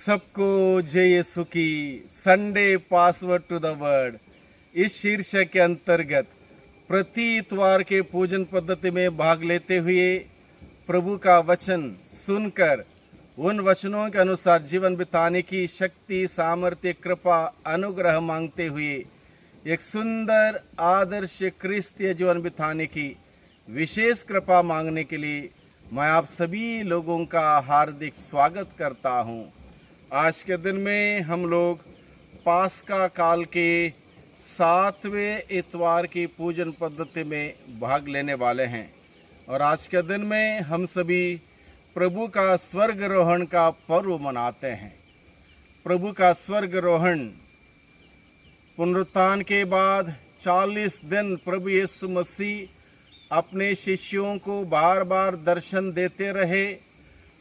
सबको जय यीशु की Sunday password to the word इस शीर्षक के अंतर्गत प्रति इतवार के पूजन पद्धति में भाग लेते हुए प्रभु का वचन सुनकर उन वचनों के अनुसार जीवन बिताने की शक्ति, सामर्थ्य, कृपा, अनुग्रह मांगते हुए एक सुंदर आदर्श क्रिस्तीय जीवन बिताने की विशेष कृपा मांगने के लिए मैं आप सभी लोगों का हार्दिक स्वागत करता हूं। आज के दिन में हम लोग पास्का काल के 7वें इतवार की पूजन पद्धति में भाग लेने वाले हैं और आज के दिन में हम सभी प्रभु का स्वर्गारोहण का पर्व मनाते हैं। प्रभु का स्वर्गारोहण पुनरुत्थान के बाद 40 दिन प्रभु यीशु मसीह अपने शिष्यों को बार बार दर्शन देते रहे,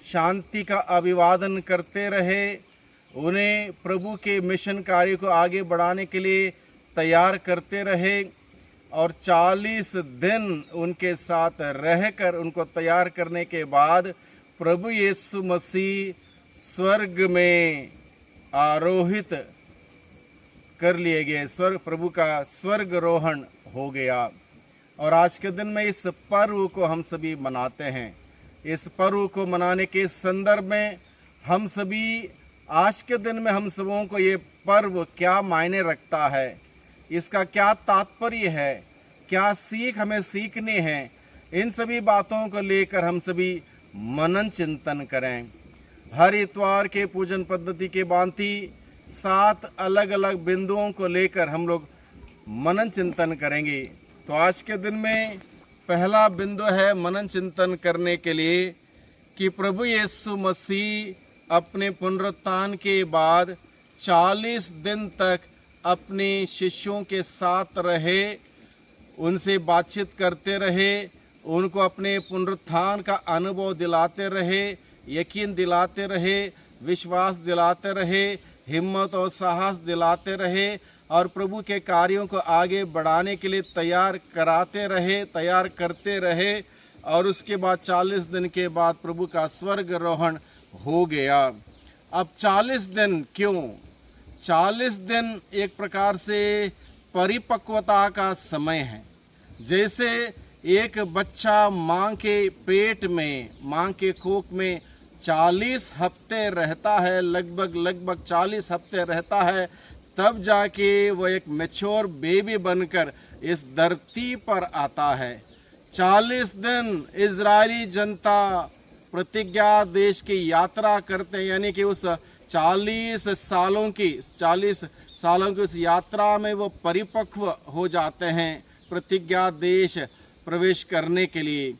शांति का अभिवादन करते रहे, उन्हें प्रभु के मिशन कार्य को आगे बढ़ाने के लिए तैयार करते रहे और 40 दिन उनके साथ रहकर उनको तैयार करने के बाद प्रभु यीशु मसीह स्वर्ग में आरोहित कर लिए गए। प्रभु का स्वर्गारोहण हो गया और आज के दिन में इस पर्व को हम सभी मनाते हैं। इस पर्व को मनाने के संदर्भ में हम सभी आज के दिन में हम सबों को ये पर्व क्या मायने रखता है, इसका क्या तात्पर्य है, क्या सीख हमें सीखनी है, इन सभी बातों को लेकर हम सभी मनन चिंतन करें। हर इतवार के पूजन पद्धति के भांति 7 अलग अलग बिंदुओं को लेकर हम लोग मनन चिंतन करेंगे। तो आज के दिन में पहला बिंदु है मनन चिंतन करने के लिए कि प्रभु यीशु मसीह अपने पुनरुत्थान के बाद 40 दिन तक अपने शिष्यों के साथ रहे, उनसे बातचीत करते रहे, उनको अपने पुनरुत्थान का अनुभव दिलाते रहे, यकीन दिलाते रहे, विश्वास दिलाते रहे, हिम्मत और साहस दिलाते रहे और प्रभु के कार्यों को आगे बढ़ाने के लिए तैयार करते रहे और उसके बाद 40 दिन के बाद प्रभु का स्वर्गारोहण हो गया। अब 40 दिन क्यों? 40 दिन एक प्रकार से परिपक्वता का समय है। जैसे एक बच्चा माँ के पेट में, माँ के कोख में 40 हफ्ते रहता है, लगभग 40 हफ्ते रहता है, तब जाके वो एक मैच्योर बेबी बनकर इस धरती पर आता है। 40 दिन इजरायली जनता प्रतिज्ञा देश की यात्रा करते हैं, यानी कि उस 40 सालों की उस यात्रा में वो परिपक्व हो जाते हैं प्रतिज्ञा देश प्रवेश करने के लिए।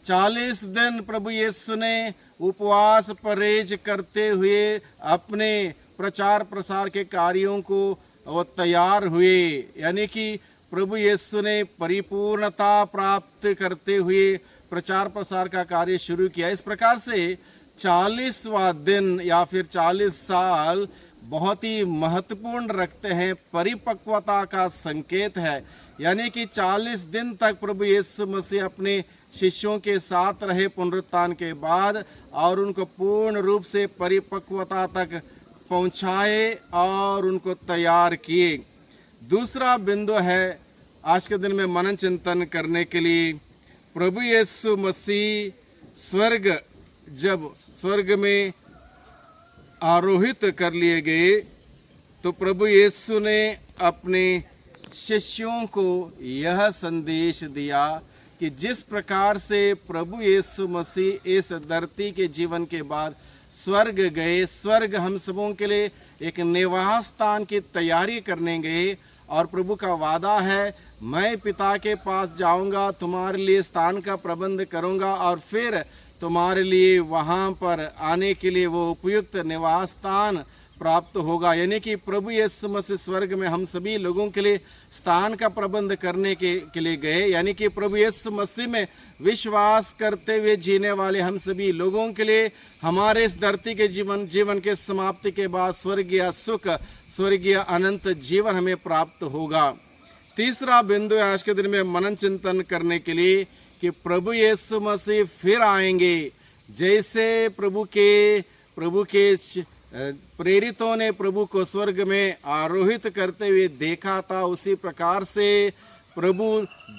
40 दिन प्रभु यीशु ने उपवास परहेज करते हुए अपने प्रचार प्रसार के कार्यों को वो तैयार हुए, यानी कि प्रभु यीशु ने परिपूर्णता प्राप्त करते हुए प्रचार प्रसार का कार्य शुरू किया। इस प्रकार से 40वां दिन या फिर 40 साल बहुत ही महत्वपूर्ण रखते हैं, परिपक्वता का संकेत है। यानी कि 40 दिन तक प्रभु यीशु मसीह अपने शिष्यों के साथ रहे पुनरुत्थान के बाद और उनको पूर्ण रूप से परिपक्वता तक पहुंचाए और उनको तैयार किए। दूसरा बिंदु है आज के दिन में मनन चिंतन करने के लिए, प्रभु यीशु मसीह जब स्वर्ग में आरोहित कर लिए गए तो प्रभु यीशु ने अपने शिष्यों को यह संदेश दिया कि जिस प्रकार से प्रभु यीशु मसीह इस धरती के जीवन के बाद स्वर्ग गए, स्वर्ग हम सबों के लिए एक निवास स्थान की तैयारी करने गए और प्रभु का वादा है, मैं पिता के पास जाऊंगा, तुम्हारे लिए स्थान का प्रबंध करूंगा और फिर तुम्हारे लिए वहां पर आने के लिए वो उपयुक्त निवास स्थान प्राप्त होगा। यानी कि प्रभु यीशु मसीह स्वर्ग में हम सभी लोगों के लिए स्थान का प्रबंध करने के लिए गए। यानी कि प्रभु यीशु मसीह में विश्वास करते हुए जीने वाले हम सभी लोगों के लिए हमारे इस धरती के जीवन के समाप्ति के बाद स्वर्गीय सुख, स्वर्गीय अनंत जीवन हमें प्राप्त होगा। तीसरा बिंदु है आज के दिन में मनन चिंतन करने के लिए कि प्रभु यीशु मसीह फिर आएंगे। जैसे प्रभु के प्रेरितों ने प्रभु को स्वर्ग में आरोहित करते हुए देखा था, उसी प्रकार से प्रभु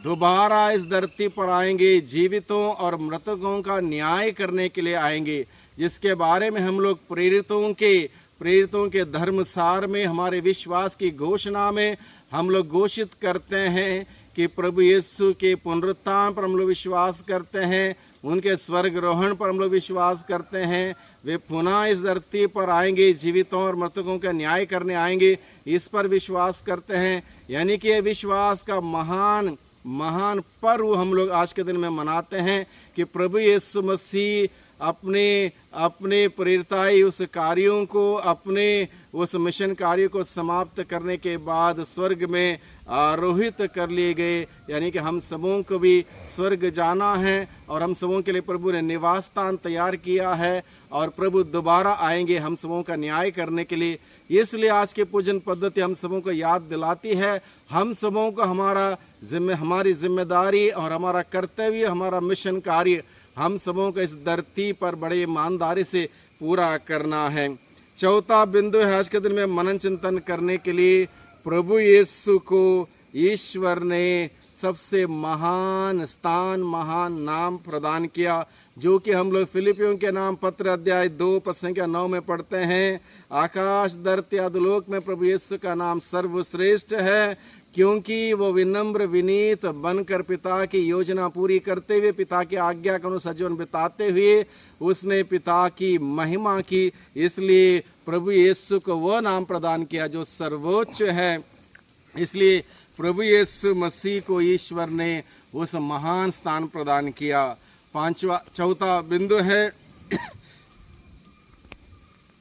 दोबारा इस धरती पर आएंगे, जीवितों और मृतकों का न्याय करने के लिए आएंगे, जिसके बारे में हम लोग प्रेरितों के धर्मसार में, हमारे विश्वास की घोषणा में हम लोग घोषित करते हैं कि प्रभु यीशु के पुनरुत्थान पर हम लोग विश्वास करते हैं, उनके स्वर्गरोहण पर हम लोग विश्वास करते हैं, वे पुनः इस धरती पर आएंगे, जीवितों और मृतकों का न्याय करने आएंगे, इस पर विश्वास करते हैं। यानी कि ये विश्वास का महान पर्व हम लोग आज के दिन में मनाते हैं कि प्रभु यीशु मसीह अपने प्रेरिताई उस कार्यों को, अपने उस मिशन कार्य को समाप्त करने के बाद स्वर्ग में आरोहित कर लिए गए। यानी कि हम सबों को भी स्वर्ग जाना है और हम सबों के लिए प्रभु ने निवास स्थान तैयार किया है और प्रभु दोबारा आएंगे हम सबों का न्याय करने के लिए। इसलिए आज की पूजन पद्धति हम सबों को याद दिलाती है, हम सबों को हमारी जिम्मेदारी और हमारा कर्तव्य, हमारा मिशन कार्य हम सबों को इस धरती पर बड़े ईमानदारी से पूरा करना है। चौथा बिंदु है आज के दिन में मनन चिंतन करने के लिए, प्रभु यीशु को ईश्वर ने सबसे महान स्थान, महान नाम प्रदान किया, जो कि हम लोग फिलिपियों के नाम पत्र अध्याय 2 पद संख्या 9 में पढ़ते हैं। आकाश धरती अधोलोक में प्रभु यीशु का नाम सर्वश्रेष्ठ है, क्योंकि वो विनम्र विनीत बनकर पिता की योजना पूरी करते हुए, पिता की आज्ञा के अनुसार जीवन बिताते हुए उसने पिता की महिमा की। इसलिए प्रभु यीशु को वह नाम प्रदान किया जो सर्वोच्च है। इसलिए प्रभु यीशु मसीह को ईश्वर ने उस महान स्थान प्रदान किया। चौथा बिंदु है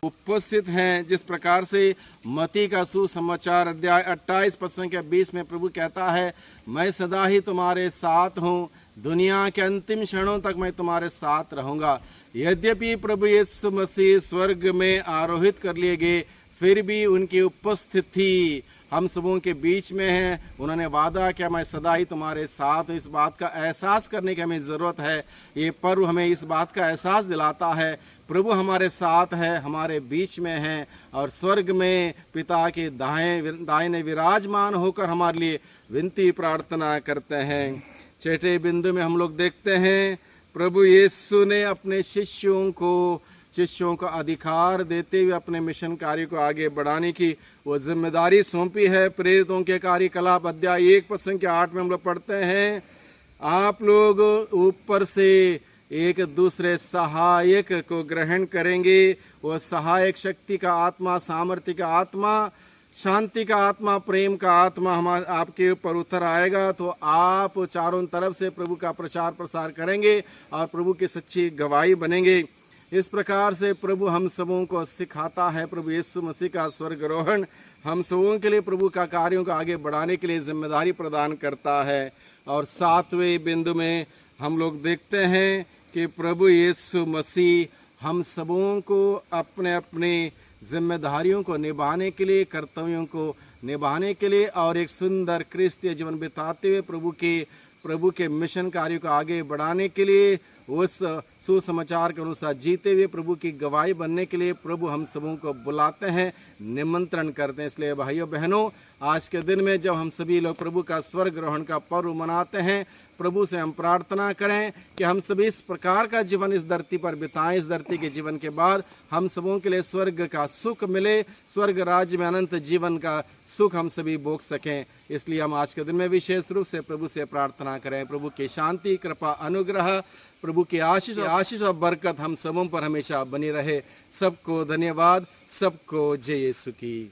उपस्थित हैं। जिस प्रकार से मत्ती का सुसमाचार अध्याय 28 पद संख्या 20 में प्रभु कहता है, मैं सदा ही तुम्हारे साथ हूँ, दुनिया के अंतिम क्षणों तक मैं तुम्हारे साथ रहूँगा। यद्यपि प्रभु यीशु मसीह स्वर्ग में आरोहित कर लिए गए, फिर भी उनकी उपस्थिति हम सबों के बीच में है। उन्होंने वादा किया, मैं सदा ही तुम्हारे साथ हूँ। इस बात का एहसास करने की हमें ज़रूरत है। ये पर्व हमें इस बात का एहसास दिलाता है, प्रभु हमारे साथ है, हमारे बीच में है और स्वर्ग में पिता के दाहिने विराजमान होकर हमारे लिए विनती प्रार्थना करते हैं। छठे बिंदु में हम लोग देखते हैं, प्रभु यीशु ने अपने शिष्यों को अधिकार देते हुए अपने मिशन कार्य को आगे बढ़ाने की वो जिम्मेदारी सौंपी है। प्रेरितों के कार्यकलाप अध्याय 1 पद संख्या 8 में हम लोग पढ़ते हैं, आप लोग ऊपर से एक दूसरे सहायक को ग्रहण करेंगे। वो सहायक शक्ति का आत्मा, सामर्थ्य का आत्मा, शांति का आत्मा, प्रेम का आत्मा आपके ऊपर उतर आएगा, तो आप चारों तरफ से प्रभु का प्रचार प्रसार करेंगे और प्रभु की सच्ची गवाही बनेंगे। इस प्रकार से प्रभु हम सबों को सिखाता है। प्रभु यीशु मसीह का स्वर्गरोहण हम सबों के लिए प्रभु का कार्यों को आगे बढ़ाने के लिए जिम्मेदारी प्रदान करता है। और 7वें बिंदु में हम लोग देखते हैं कि प्रभु यीशु मसीह हम सबों को अपने अपने जिम्मेदारियों को निभाने के लिए, कर्तव्यों को निभाने के लिए और एक सुंदर क्रिस्तीय जीवन बिताते हुए प्रभु के मिशन कार्य को आगे बढ़ाने के लिए, उस सुसमाचार के अनुसार जीते हुए प्रभु की गवाही बनने के लिए प्रभु हम सबों को बुलाते हैं, निमंत्रण करते हैं। इसलिए भाइयों बहनों, आज के दिन में जब हम सभी लोग प्रभु का स्वर्ग ग्रहण का पर्व मनाते हैं, प्रभु से हम प्रार्थना करें कि हम सभी इस प्रकार का जीवन इस धरती पर बिताएं। इस धरती के जीवन के बाद हम सबों के लिए स्वर्ग का सुख मिले, स्वर्ग राज्य में अनंत जीवन का सुख हम सभी भोग सकें। इसलिए हम आज के दिन में विशेष रूप से प्रभु से प्रार्थना करें, प्रभु की शांति, कृपा, अनुग्रह, प्रभु की आशीष और बरकत हम सबों पर हमेशा बनी रहे। सबको धन्यवाद, सबको जय यीशु की।